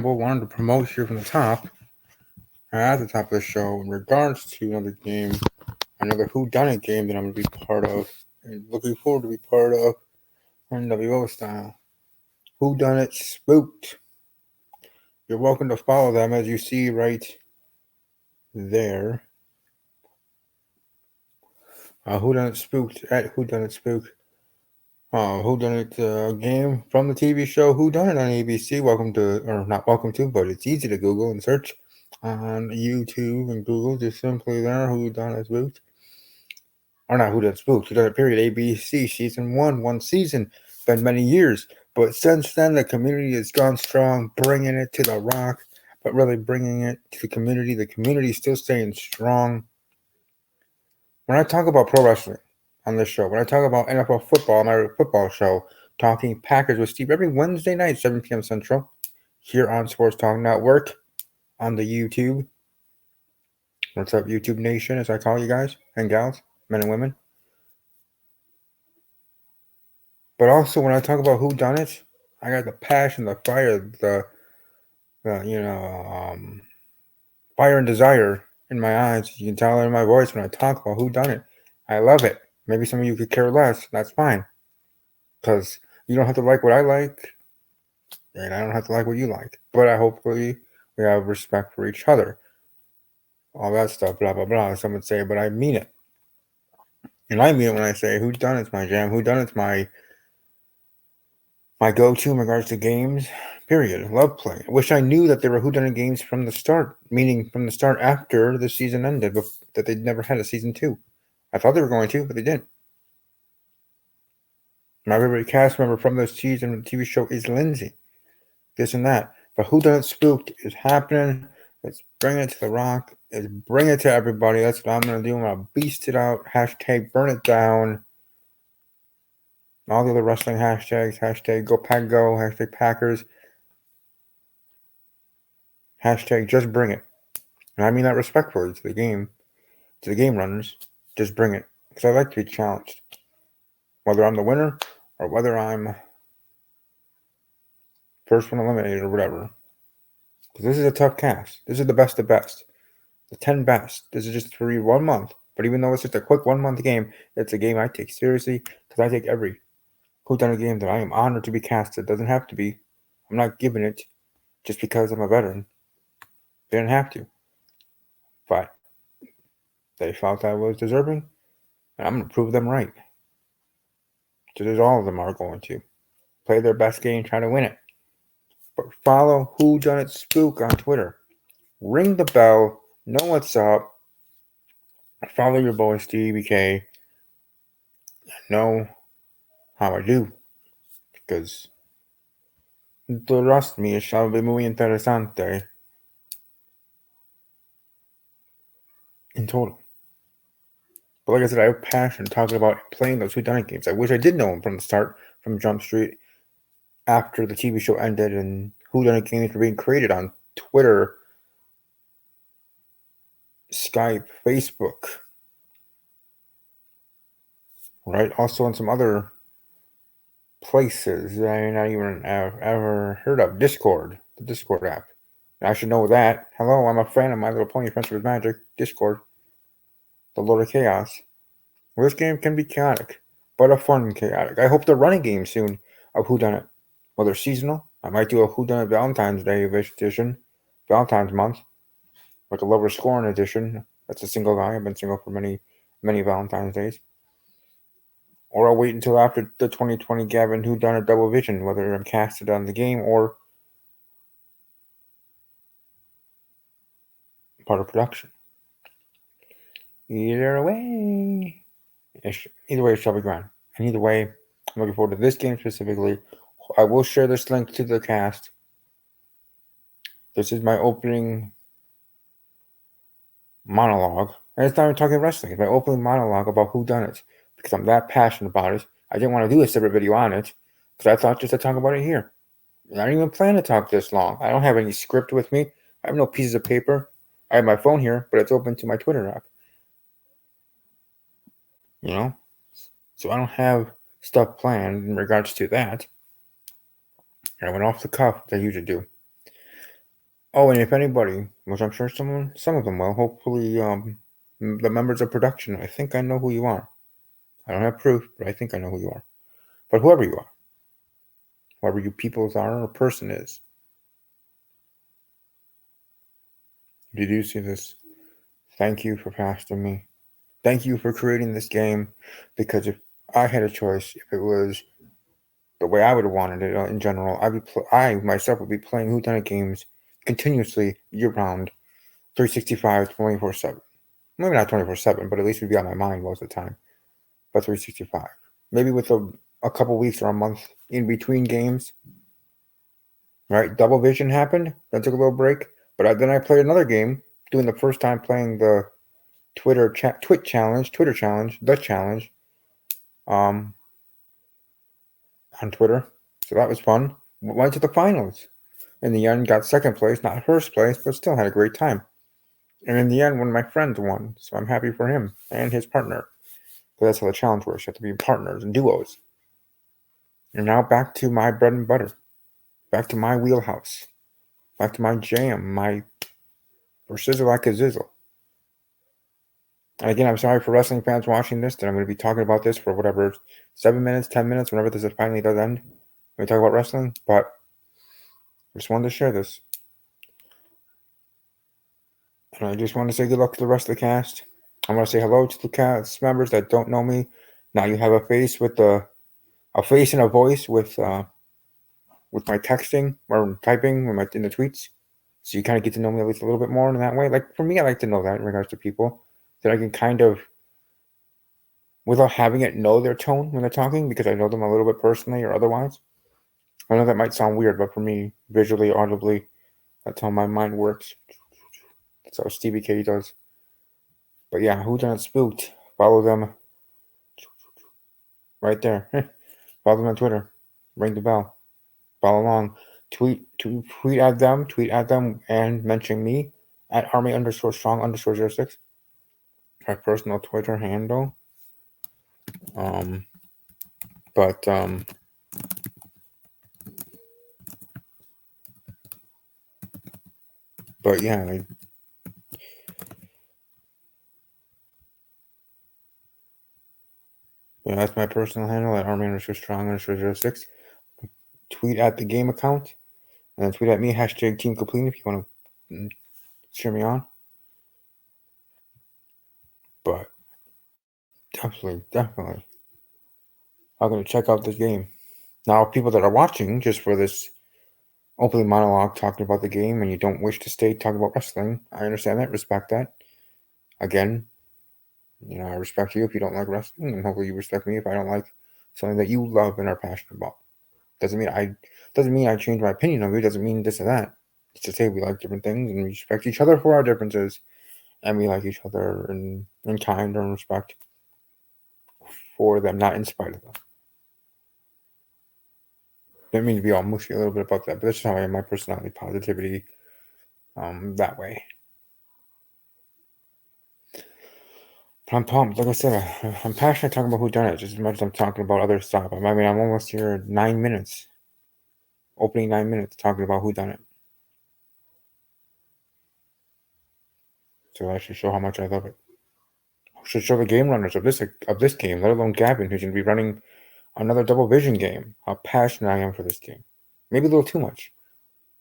Wanted to promote here from the top, at the top of the show, in regards to another game, another whodunit game that I'm going to be part of, and looking forward to be part of, NWO style. Whodunit Spooked. You're welcome to follow them as you see right there. Whodunit Spooked at Whodunit Spooked. Whodunit game from the TV show Whodunit on ABC. Welcome to, or not welcome to, but it's easy to Google and search on YouTube and Google. Just simply there, Whodunit Spooked. Or not Whodunit Spooked. Whodunit period. ABC season one season. Been many years, but since then the community has gone strong, bringing it to the Rock, but really bringing it to the community. The community is still staying strong. When I talk about pro wrestling on this show, when I talk about NFL football on my football show, Talking Packers with Steve every Wednesday night, 7 p.m. Central, here on Sports Talk Network on the YouTube. What's up, YouTube Nation, as I call you guys and gals, men and women? But also, when I talk about whodunits, I got the passion, the fire, the fire and desire in my eyes. You can tell it in my voice when I talk about whodunit. I love it. Maybe some of you could care less. That's fine. Because you don't have to like what I like, and I don't have to like what you like. But hopefully we have respect for each other. All that stuff, blah, blah, blah. Some would say, but I mean it. And I mean it when I say whodunit's my jam. Whodunit's my go-to in regards to games, period. Love playing. I wish I knew that there were whodunit games from the start, meaning from the start after the season ended, but that they'd never had a season 2. I thought they were going to, but they didn't. My favorite cast member from this season of the TV show is Lindsay. This and that. But Whodunit Spooked is happening. Let's bring it to the Rock. Let's bring it to everybody. That's what I'm going to do. I'm going to beast it out. Hashtag burn it down. All the other wrestling hashtags. Hashtag go pack go. Hashtag Packers. Hashtag just bring it. And I mean that respectfully to the game. To the game runners. Just bring it. Because I like to be challenged. Whether I'm the winner or whether I'm first one eliminated or whatever. Because this is a tough cast. This is the best of best. The 10 best. This is just for 1 month. But even though it's just a quick 1 month game, it's a game I take seriously because I take every whodunit game that I am honored to be casted. Doesn't have to be. I'm not giving it just because I'm a veteran. They didn't have to. But they felt I was deserving, and I'm going to prove them right. Just as all of them are going to. Play their best game, try to win it. But follow Whodunit Spook on Twitter. Ring the bell. Know what's up. Follow your boy Steve BK. Know how I do. Because trust me, it shall be muy interesante. In total. But like I said, I have passion talking about playing those whodunit games. I wish I did know them from the start, from Jump Street, after the TV show ended and whodunit games were being created on Twitter, Skype, Facebook, right? Also on some other places that I not even have ever heard of. Discord, the Discord app. And I should know that. Hello, I'm a fan of My Little Pony Friendship with Magic. Discord, the Lord of Chaos. Well, this game can be chaotic, but a fun chaotic. I hope they're running game soon of whodunit. Whether seasonal, I might do a whodunit Valentine's Day edition, Valentine's month, like a lover scoring edition. That's a single guy. I've been single for many, many Valentine's days. Or I'll wait until after the 2020 Gavin whodunit double vision, whether I'm casted on the game or part of production. Either way, it shall be grand. And either way, I'm looking forward to this game specifically. I will share this link to the cast. This is my opening monologue. And it's not even talking wrestling. It's my opening monologue about whodunit. Because I'm that passionate about it. I didn't want to do a separate video on it. Because I thought just to talk about it here. I don't even plan to talk this long. I don't have any script with me. I have no pieces of paper. I have my phone here, but it's open to my Twitter app. You know? So I don't have stuff planned in regards to that. I went off the cuff, as I usually do. Oh, and if anybody, which I'm sure some of them will, hopefully, the members of production, I think I know who you are. I don't have proof, but I think I know who you are. But whoever you peoples are or person is, if you do see this, thank you for fasting me. Thank you for creating this game, because if I had a choice, if it was the way I would have wanted it in general, I myself would be playing whodunit games continuously year round, 365, 24/7. Maybe not 24/7, but at least would be on my mind most of the time. But 365, maybe with a couple weeks or a month in between games. Right, Double Vision happened. Then took a little break, but then I played another game. Doing the first time playing the Twitter challenge, the challenge, um, on Twitter. So that was fun. Went to the finals. In the end, got second place, not first place, but still had a great time. And in the end, one of my friends won, so I'm happy for him and his partner. But that's how the challenge works. You have to be partners and duos. And now back to my bread and butter, back to my wheelhouse, back to my jam, my or sizzle like a zizzle. And again, I'm sorry for wrestling fans watching this that I'm going to be talking about this for whatever 7 minutes, 10 minutes, whenever this finally does end. We talk about wrestling, but I just wanted to share this. And I just want to say good luck to the rest of the cast. I want to say hello to the cast members that don't know me. Now you have a face and a voice with my texting or typing in the tweets, so you kind of get to know me at least a little bit more in that way. Like for me, I like to know that in regards to people that I can kind of, without having it, know their tone when they're talking because I know them a little bit personally or otherwise. I know that might sound weird, but for me, visually, audibly, that's how my mind works. That's how Stevie K does. But yeah, Who Done It Spooked? Follow them right there. Follow them on Twitter. Ring the bell. Follow along. Tweet at them, and mention me at army underscore strong underscore 06. My personal Twitter handle. Um, but but yeah, that's my personal handle at army underscore strong underscore 06. Tweet at the game account, and then tweet at me hashtag team complete if you want to cheer me on. But definitely, I'm gonna check out this game. Now, people that are watching just for this opening monologue talking about the game, and you don't wish to stay talking about wrestling, I understand that, respect that. Again, I respect you if you don't like wrestling, and hopefully you respect me if I don't like something that you love and are passionate about. Doesn't mean I change my opinion of you. Doesn't mean this or that. It's just, hey, we like different things and we respect each other for our differences, and we like each other in kind and respect for them, not in spite of them. Didn't mean to be all mushy a little bit about that, but that's just how I am. My personality, positivity, that way. But I'm pumped. Like I said, I'm passionate talking about whodunit just as much as I'm talking about other stuff. I mean, I'm almost here 9 minutes, opening 9 minutes talking about whodunit. So that should show how much I love it. Should show the game runners of this game, let alone Gavin, who's going to be running another Double Vision game, how passionate I am for this game. Maybe a little too much,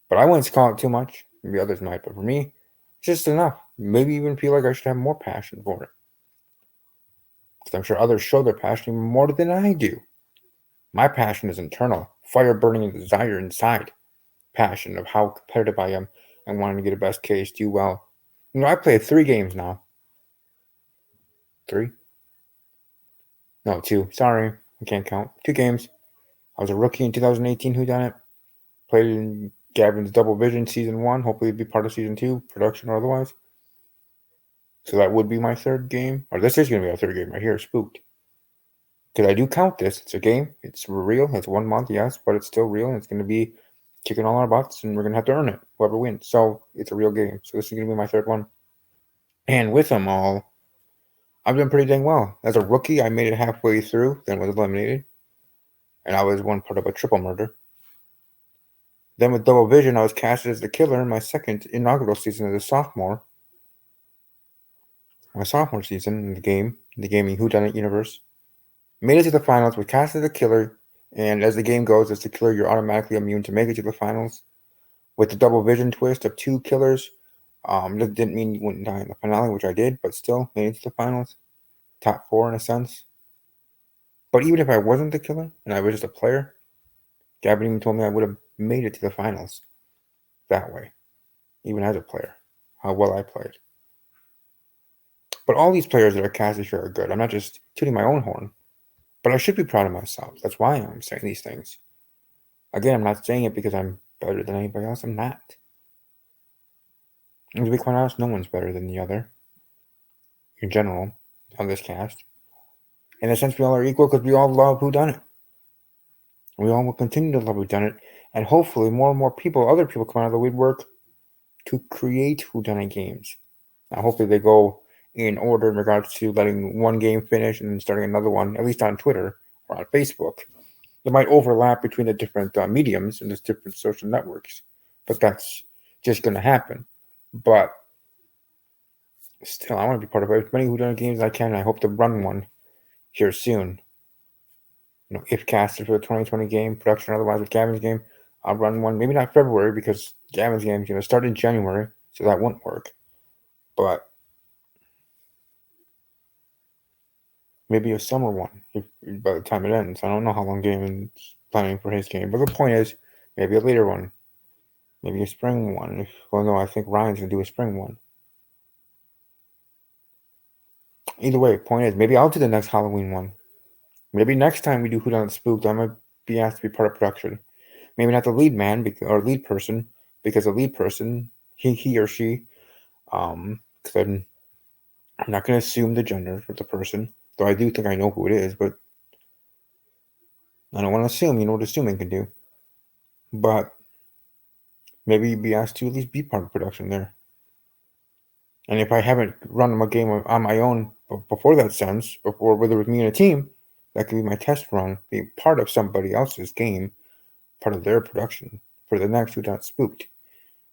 but I wouldn't call it too much. Maybe others might, but for me, it's just enough. Maybe even feel like I should have more passion for it, because I'm sure others show their passion even more than I do. My passion is internal, fire burning and desire inside. Passion of how competitive I am and wanting to get a best case, do well. I played 3 games now. 3? No, 2. Sorry, I can't count. 2 games. I was a rookie in 2018. Who done it? Played in Gavin's Double Vision Season 1. Hopefully, it'd be part of Season 2, production or otherwise. So that would be my 3rd game. Or this is going to be our 3rd game right here, Spooked. Because I do count this. It's a game. It's real. It's 1 month, yes, but it's still real. And it's going to be kicking all our butts, and we're going to have to earn it, whoever wins. So it's a real game. So this is going to be my 3rd one. And with them all, I've done pretty dang well. As a rookie, I made it halfway through, then was eliminated. And I was one part of a triple murder. Then with Double Vision, I was casted as the killer in my second inaugural season as a sophomore. My sophomore season in the gaming whodunit universe. Made it to the finals, was cast as the killer, and as the game goes, as the killer, you're automatically immune to make it to the finals. With the Double Vision twist of 2 killers, that didn't mean you wouldn't die in the finale, which I did, but still made it to the finals. Top 4 in a sense. But even if I wasn't the killer and I was just a player, Gavin even told me I would have made it to the finals that way, even as a player, how well I played. But all these players that are casted here are good. I'm not just tooting my own horn, but I should be proud of myself. That's why I'm saying these things. Again, I'm not saying it because I'm better than anybody else. I'm not. And to be quite honest, no one's better than the other in general on this cast. In a sense, we all are equal because we all love whodunit. We all will continue to love whodunit, and hopefully more and more people, other people, come out of the woodwork to create whodunit games. Now, hopefully they go in order in regards to letting one game finish and then starting another one, at least on Twitter or on Facebook. There might overlap between the different mediums and the different social networks, but that's just going to happen. But still, I want to be part of as many whodunit games as I can, and I hope to run one here soon. If casted for the 2020 game, production otherwise with Gavin's game, I'll run one. Maybe not February because Gavin's game is going to start in January, so that won't work. But maybe a summer one by the time it ends. I don't know how long Gavin's planning for his game, but the point is, maybe a later one. Maybe a spring one. Well, no, I think Ryan's going to do a spring one. Either way, point is, maybe I'll do the next Halloween one. Maybe next time we do Whodunit Spooked, I might be asked to be part of production. Maybe not the lead man or lead person, because the lead person, he or she, because I'm not going to assume the gender of the person, though I do think I know who it is, but I don't want to assume. You know what assuming can do. But maybe be asked to at least be part of production there. And if I haven't run a game on my own before that sense, before whether it was me and a team, that could be my test run, be part of somebody else's game, part of their production for the next Whodunit Spooked.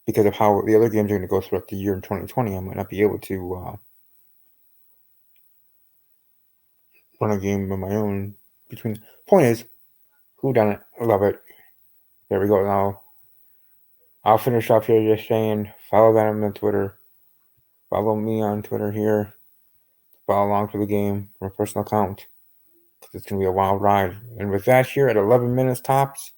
Because of how the other games are going to go throughout the year in 2020, I might not be able to run a game of my own. Point is, Whodunit, I love it. There we go. Now, I'll finish off here just saying, follow them on Twitter. Follow me on Twitter here. Follow along for the game from a personal account. It's going to be a wild ride. And with that here at 11 minutes tops,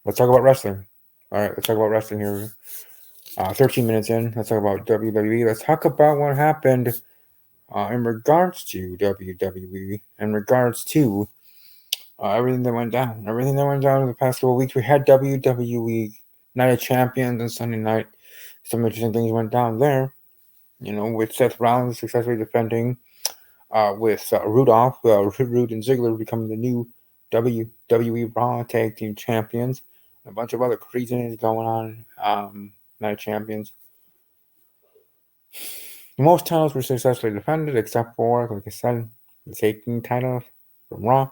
let's talk about wrestling. All right, let's talk about wrestling here. 13 minutes in, let's talk about WWE. Let's talk about what happened in regards to WWE, in regards to everything that went down. Everything that went down in the past couple of weeks. We had WWE Night of Champions on Sunday night. Some interesting things went down there. With Seth Rollins successfully defending, with Rudolph, Rude and Ziggler becoming the new WWE Raw Tag Team Champions. A bunch of other craziness going on. Night of Champions. Most titles were successfully defended, except for, like I said, the Tag Team title from Raw.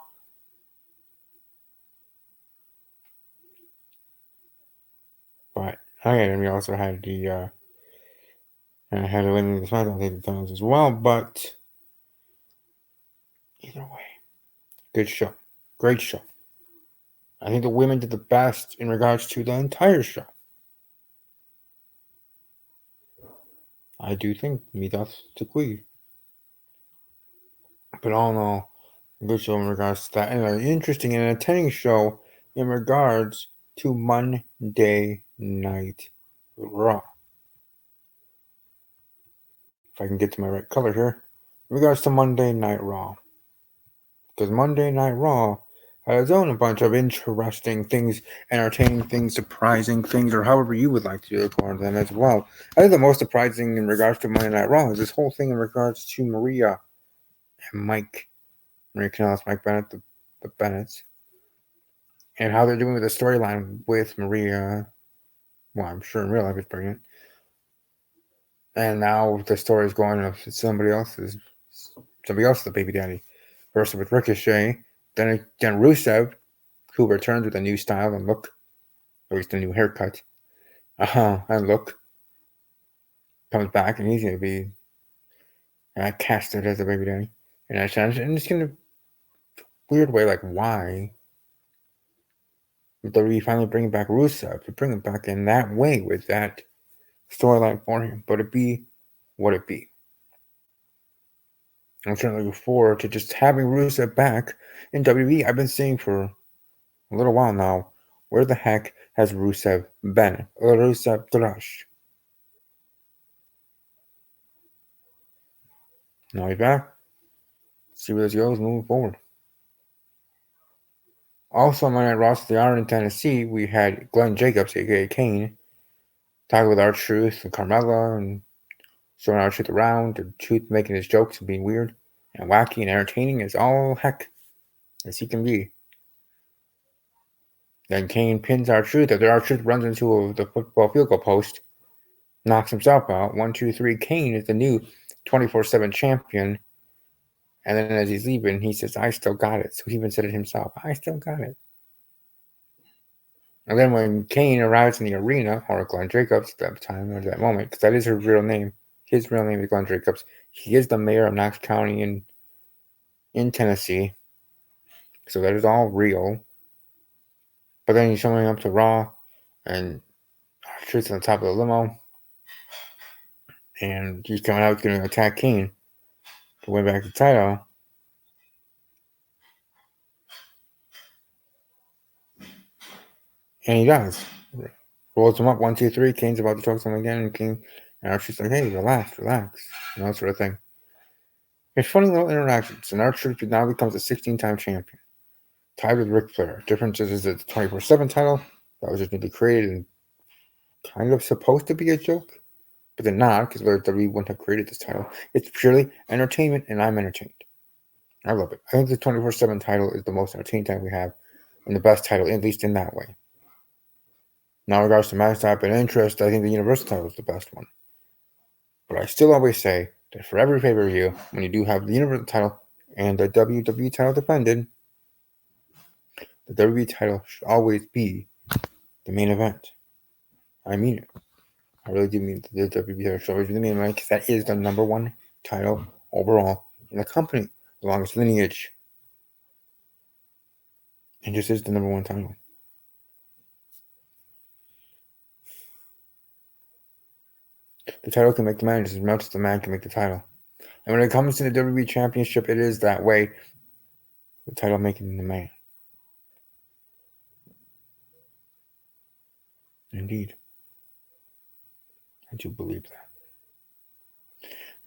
But again, we also had the had to win the SmackDown Tag Team titles as well. But either way, good show, great show. I think the women did the best in regards to the entire show. I do think that's the queen. But all in all, good show in regards to that. And an interesting and entertaining show in regards to Monday Night Raw. If I can get to my right color here. In regards to Monday Night Raw. Because Monday Night Raw had its own bunch of interesting things, entertaining things, surprising things, or however you would like to according to them as well. I think the most surprising in regards to Monday Night Raw is this whole thing in regards to Maria and Mike. Maria Kanellis, Mike Bennett, the Bennetts. And how they're doing with the storyline with Maria. Well, I'm sure in real life it's pregnant. And now the story is going of somebody else's the baby daddy. First with Ricochet, then Rusev, who returns with a new style and look. at least a new haircut, and look, comes back and he's going to be casted as a baby daddy in that sense. And it's going to, weird way, like, why did we finally bring back Rusev to bring him back in that way with that storyline for him? But it be what it be. I'm certainly looking forward to just having Rusev back in WWE. I've been saying for a little while now, where the heck has Rusev been? Rusev Trash. Now he's back. See where this goes moving forward. Also on Monday Night Raw, the Iron in Tennessee, we had Glenn Jacobs, aka Kane, talking with R-Truth and Carmella and showing R-Truth around, the Truth making his jokes and being weird and wacky and entertaining as all heck as he can be. Then Kane pins R-Truth after R-Truth runs into the football field goal post, knocks himself out. 1, 2, 3. Kane is the new 24/7 champion. And then as he's leaving, he says, I still got it. So he even said it himself. I still got it. And then when Kane arrives in the arena, or Glenn Jacobs at that time, or that moment, because that is his real name is Glenn Jacobs. He is the mayor of Knox County in Tennessee. So that is all real. But then he's showing up to Raw, and Truth's on top of the limo. And he's coming out going to attack Kane to win back the title. And he does. Rolls him up, 1, 2, 3. Kane's about to choke him again, and Kane and R-Truth's like, hey, relax, and that sort of thing. It's funny little interactions, and R-Truth now becomes a 16-time champion, tied with Ric Flair. Difference is the 24/7 title that was just newly created and kind of supposed to be a joke, but then not, because WWE wouldn't have created this title. It's purely entertainment, and I'm entertained. I love it. I think the 24/7 title is the most entertaining title we have, and the best title, at least in that way. Now, in regards to match type and interest, I think the Universal title is the best one. But I still always say that for every pay-per-view, when you do have the Universal title and the WWE title defended, the WWE title should always be the main event. I mean it. I really do mean the WWE title should always be the main event, because that is the number one title overall in the company, the longest lineage. And just is the number one title. The title can make the man just as much as the man can make the title. And when it comes to the WWE Championship, it is that way. The title making the man. Indeed. I do believe that.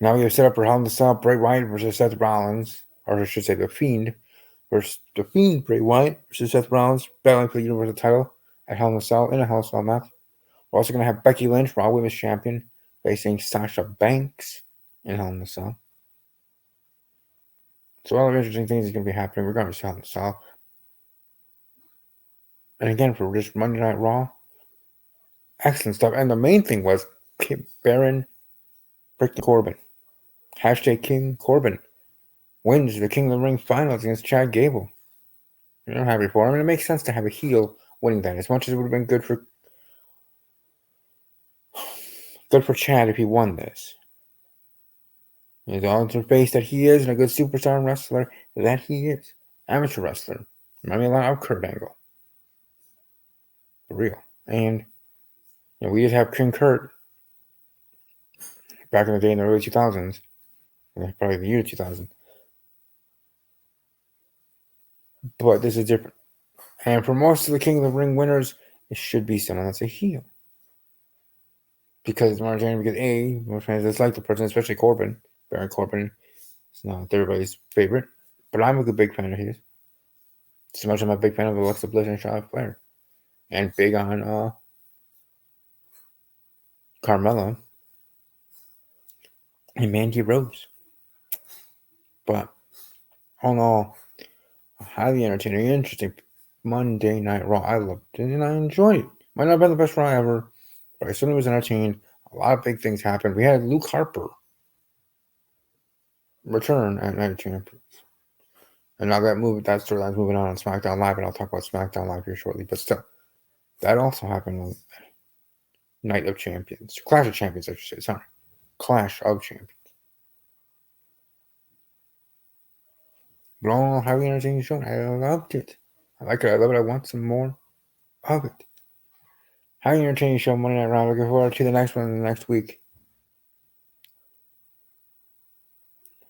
Now we have set up for Hell in the Cell, Bray Wyatt versus Seth Rollins. Or I should say The Fiend. Versus The Fiend, Bray Wyatt versus Seth Rollins, battling for the Universal title at Hell in the Cell in a Hell in a Cell match. We're also going to have Becky Lynch, Raw Women's Champion, facing Sasha Banks in Hell in a Cell. So all of interesting things is going to be happening regardless of Hell in a Cell. And again, for just Monday Night Raw, excellent stuff. And the main thing was Baron freaking Corbin. Hashtag King Corbin wins the King of the Ring finals against Chad Gable. I'm happy for him. And it makes sense to have a heel winning that. As much as it would have been good for Chad if he won this. He's all the face that he is, and a good superstar wrestler that he is. Amateur wrestler. Remind me a lot of Kurt Angle. For real. And we did have King Kurt back in the day in the early 2000s. Probably the year 2000. But this is different. And for most of the King of the Ring winners, it should be someone that's a heel. Because most fans dislike the person, especially Corbin. Baron Corbin. It's not everybody's favorite. But I'm a big fan of his. So much I'm a big fan of Alexa Bliss and Charlotte Flair. And big on Carmella and Mandy Rose. But all in all, highly entertaining, interesting Monday Night Raw. I loved it and I enjoyed it. Might not have been the best Raw ever, but I certainly was entertained. A lot of big things happened. We had Luke Harper return at Night of Champions. And now that storyline's moving on SmackDown Live, and I'll talk about SmackDown Live here shortly. But still, That also happened on Night of Champions. Clash of Champions, I should say. Sorry. Clash of Champions. But all highly entertaining show. I loved it. I like it. I love it. I want some more of it. Highly entertaining show, Monday Night Raw. Looking forward to the next one next week.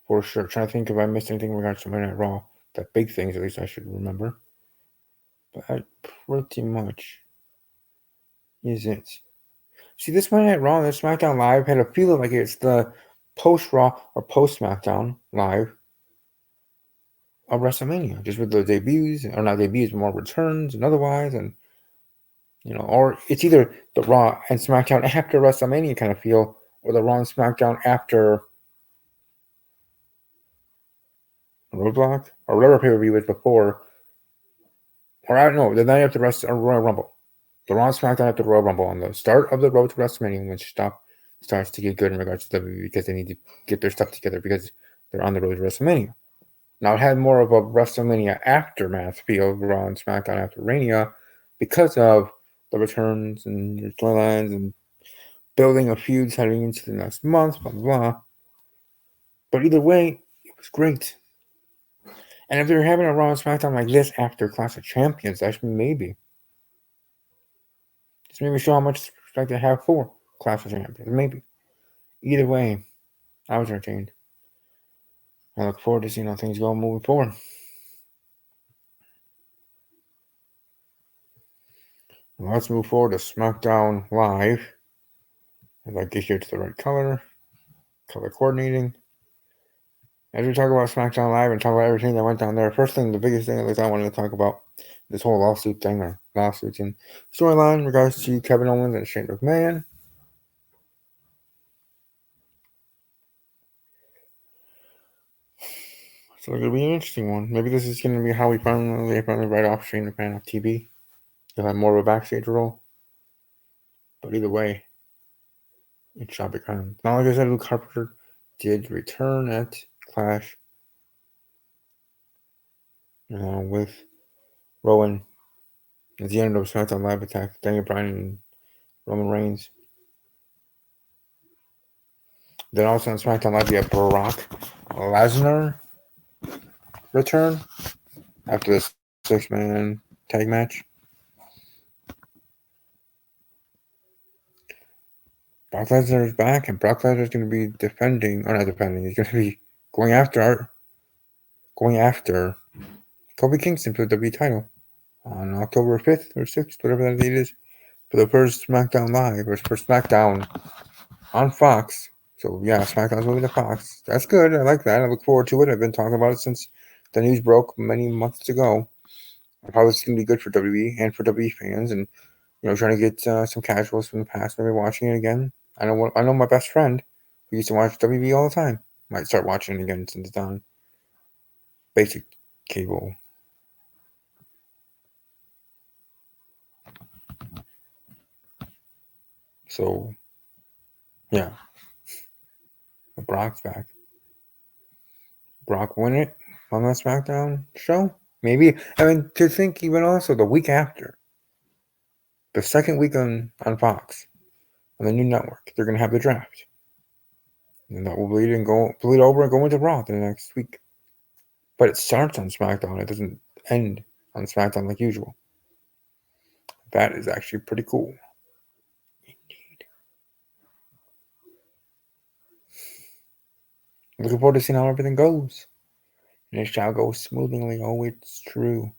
For sure. Trying to think if I missed anything in regards to Monday Night Raw. The big things, at least I should remember. But that pretty much is it. See, this Monday Night Raw and this SmackDown Live had a feel like it's the post Raw or post SmackDown Live of WrestleMania, just with the debuts, or not debuts, more returns and otherwise, and or it's either the Raw and SmackDown after WrestleMania kind of feel, or the Raw and SmackDown after Roadblock, or whatever pay-per-view was before, or I don't know, the night after Royal Rumble. The Raw and SmackDown after Royal Rumble on the start of the road to WrestleMania, when stuff starts to get good in regards to WWE because they need to get their stuff together because they're on the road to WrestleMania. Now, it had more of a WrestleMania aftermath feel, Raw and SmackDown after Mania, because of the returns and the storylines and building of feuds heading into the next month, blah, blah, blah. But either way, it was great. And if they're having a Raw and SmackDown like this after Clash of Champions, that should maybe. Just maybe show how much respect they have for Clash of Champions. Maybe. Either way, I was entertained. I look forward to seeing how things go moving forward. Let's move forward to SmackDown Live. If I get here to the right color coordinating. As we talk about SmackDown Live and talk about everything that went down there, first thing, the biggest thing at least I wanted to talk about, this whole lawsuit thing, or lawsuits and storyline in regards to Kevin Owens and Shane McMahon. So it'll be an interesting one. Maybe this is going to be how we finally write off Shane McMahon off TV. He'll have more of a backstage role. But either way, it shall be kind. Now, like I said, Luke Harper did return at Clash with Rowan at the end of SmackDown Live attack, Daniel Bryan and Roman Reigns. Then also on SmackDown Live, we have Brock Lesnar return after the 6-man tag match. Brock Lesnar is back, and Brock Lesnar is going to be defending, or not defending, he's going to be going after Kofi Kingston for the WWE title on October 5th or 6th, whatever that date is, for the first SmackDown Live, or first SmackDown on Fox. So, yeah, SmackDown's moving to Fox. That's good. I like that. I look forward to it. I've been talking about it since the news broke many months ago. How it's going to be good for WWE and for WWE fans, and trying to get some casuals from the past maybe watching it again. I know my best friend who used to watch WWE all the time might start watching it again since it's on basic cable. So, yeah, Brock's back. Brock win it on that SmackDown show? Maybe. I mean, to think even also the week after, the second week on Fox, on the new network, they're going to have the draft. And that will bleed over and go into Raw the next week. But it starts on SmackDown. It doesn't end on SmackDown like usual. That is actually pretty cool. Indeed. Looking forward to seeing how everything goes. And it shall go smoothly. Oh, it's true.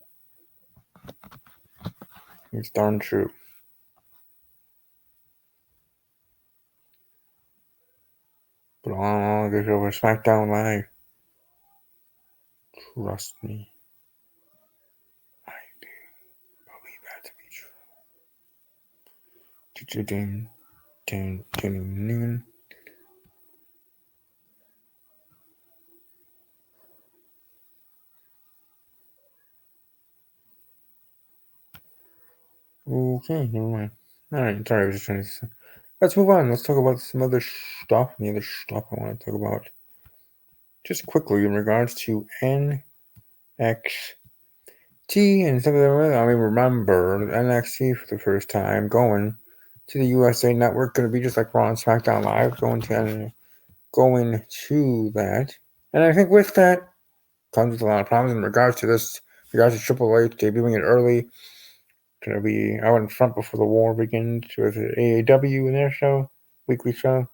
It's darn true. But I'll get over SmackDown Live. Trust me. I do believe that to be true. Ding, ding, ding, ding. Okay, never mind. Alright, sorry, I was just trying to. Let's move on. Let's talk about some other stuff. The other stuff I want to talk about. Just quickly in regards to NXT. And some of them, I mean, remember NXT for the first time going to the USA Network, going to be just like Raw and SmackDown Live, going to that. And I think with that comes with a lot of problems in regards to this, regards to Triple H debuting it early. Going to be out in front before the war begins with AAW in their show, weekly show,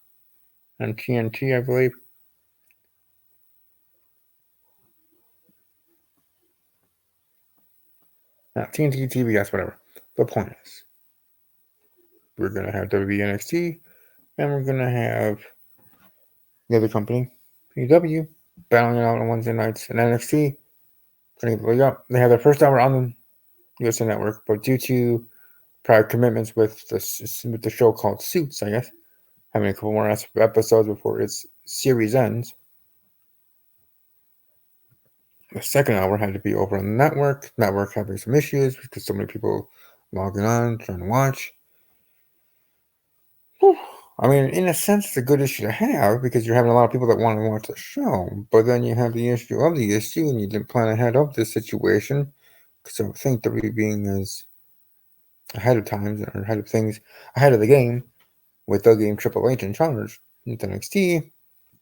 on TNT, I believe. TNT, TBS, whatever. The point is, we're going to have WWE NXT, and we're going to have the other company, AEW, battling it out on Wednesday nights. And NXT, they have their first hour on the USA Network, but due to prior commitments with the show called Suits, I guess, having a couple more episodes before its series ends, the second hour had to be over on the network. Network having some issues because so many people logging on, trying to watch. Whew. I mean, in a sense, it's a good issue to have because you're having a lot of people that want to watch the show. But then you have the issue of the issue, and you didn't plan ahead of this situation. So I think WWE being as ahead of times or ahead of things, ahead of the game with the game Triple H in charge with NXT,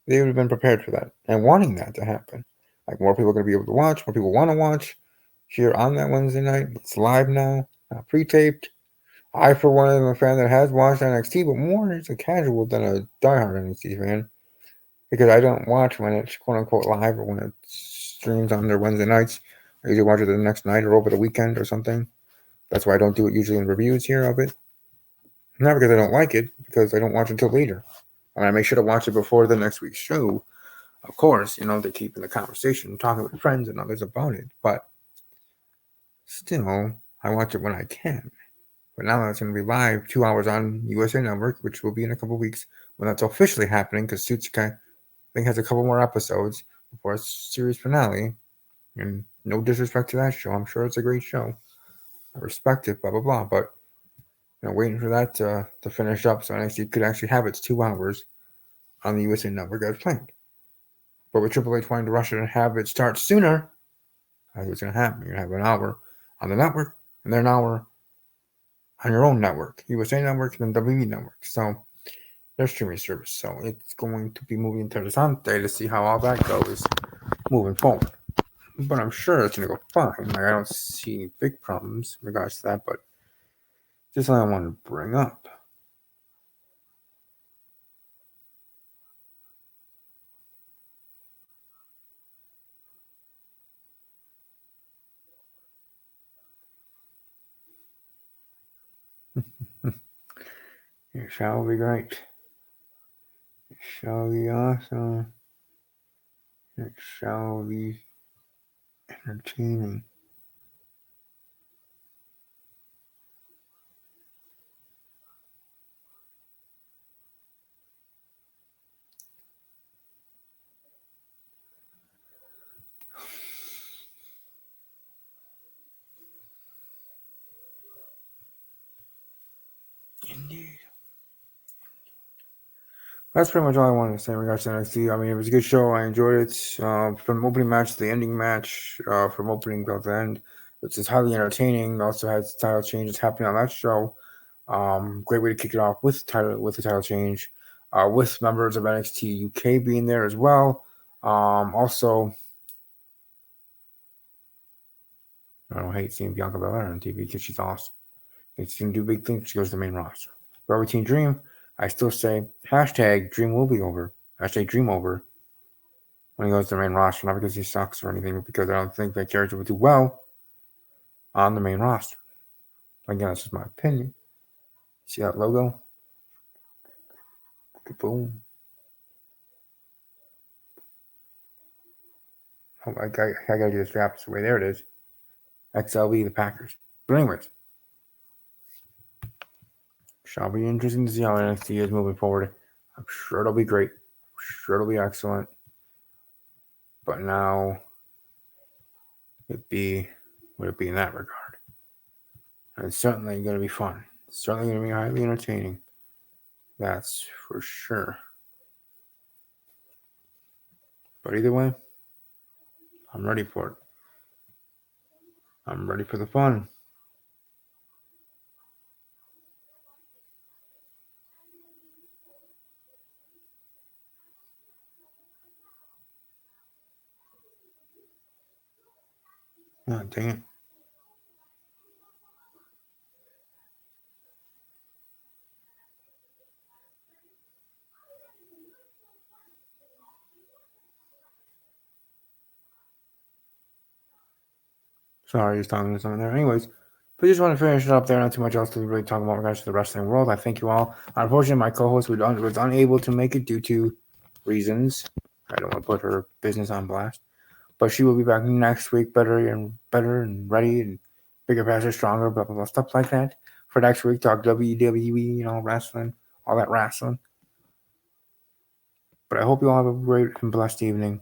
they would have been prepared for that and wanting that to happen. Like more people are going to be able to watch, more people want to watch here on that Wednesday night. It's live now, not pre-taped. I, for one, am a fan that has watched NXT, but more as a casual than a diehard NXT fan because I don't watch when it's quote unquote live or when it streams on their Wednesday nights. I usually watch it the next night or over the weekend or something. That's why I don't do it usually in reviews here of it. Not because I don't like it, because I don't watch it until later. I mean, I make sure to watch it before the next week's show. Of course, they're keeping the conversation, talking with friends and others about it, but still, I watch it when I can. But now that it's going to be live 2 hours on USA Network, which will be in a couple weeks when that's officially happening, because Suits, I think, has a couple more episodes before its series finale. And no disrespect to that show, I'm sure it's a great show. I respect it, blah blah blah. But waiting for that to finish up so NXT could actually have its 2 hours on the USA Network as planned. But with Triple H wanting to rush it and have it start sooner, that's what's going to happen. You're going to have an hour on the network and then an hour on your own network, USA Network and then WWE Network. So their streaming service. So it's going to be moving to Interessante to see how all that goes moving forward. But I'm sure it's going to go fine. Like, I don't see any big problems in regards to that, but just something I wanted to bring up. It shall be great. It shall be awesome. It shall be entertaining. Indeed. That's pretty much all I wanted to say in regards to NXT. I mean, it was a good show. I enjoyed it. From opening match to the ending match, from opening till the end, which is highly entertaining. Also has title changes happening on that show. Great way to kick it off with the title change, with members of NXT UK being there as well. Also, I don't hate seeing Bianca Belair on TV because she's awesome. She's gonna do big things. She goes to the main roster. Velvet Team Dream, I still say hashtag Dream will be over. Hashtag Dream over when he goes to the main roster, not because he sucks or anything, but because I don't think that character would do well on the main roster. Again, that's just my opinion. See that logo? Boom. Oh, I gotta get this wrapped away. There it is. XLV, the Packers. But anyways, shall be interesting to see how NXT is moving forward. I'm sure it'll be great. I'm sure it'll be excellent. But now, would it be in that regard? And it's certainly going to be fun. It's certainly going to be highly entertaining. That's for sure. But either way, I'm ready for it. I'm ready for the fun. Oh, dang it. Sorry, just talking to something there. Anyways, but just want to finish it up there. Not too much else to really talk about in regards to the wrestling world. I thank you all. Unfortunately, my co-host was unable to make it due to reasons. I don't want to put her business on blast, but she will be back next week, better and ready and bigger, faster, stronger, blah blah blah, stuff like that. For next week, talk WWE, wrestling, all that wrestling. But I hope you all have a great and blessed evening.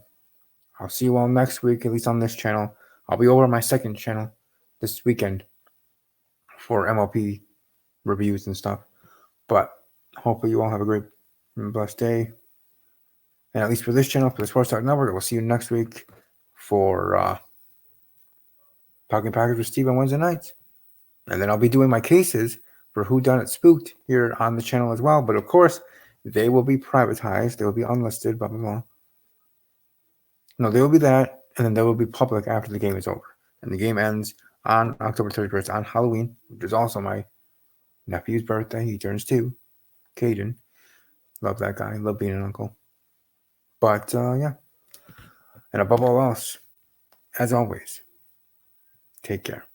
I'll see you all next week, at least on this channel. I'll be over on my second channel this weekend for MLP reviews and stuff. But hopefully you all have a great and blessed day. And at least for this channel, for the Sports Talk Network, we'll see you next week for Talking Packers with Steve on Wednesday nights. And then I'll be doing my cases for Who Done It Spooked here on the channel as well. But of course, they will be privatized. They will be unlisted, blah, blah, blah. No, they will be that, and then they will be public after the game is over. And the game ends on October 31st on Halloween, which is also my nephew's birthday. He turns 2. Caden. Love that guy. Love being an uncle. But, yeah. And above all else, as always, take care.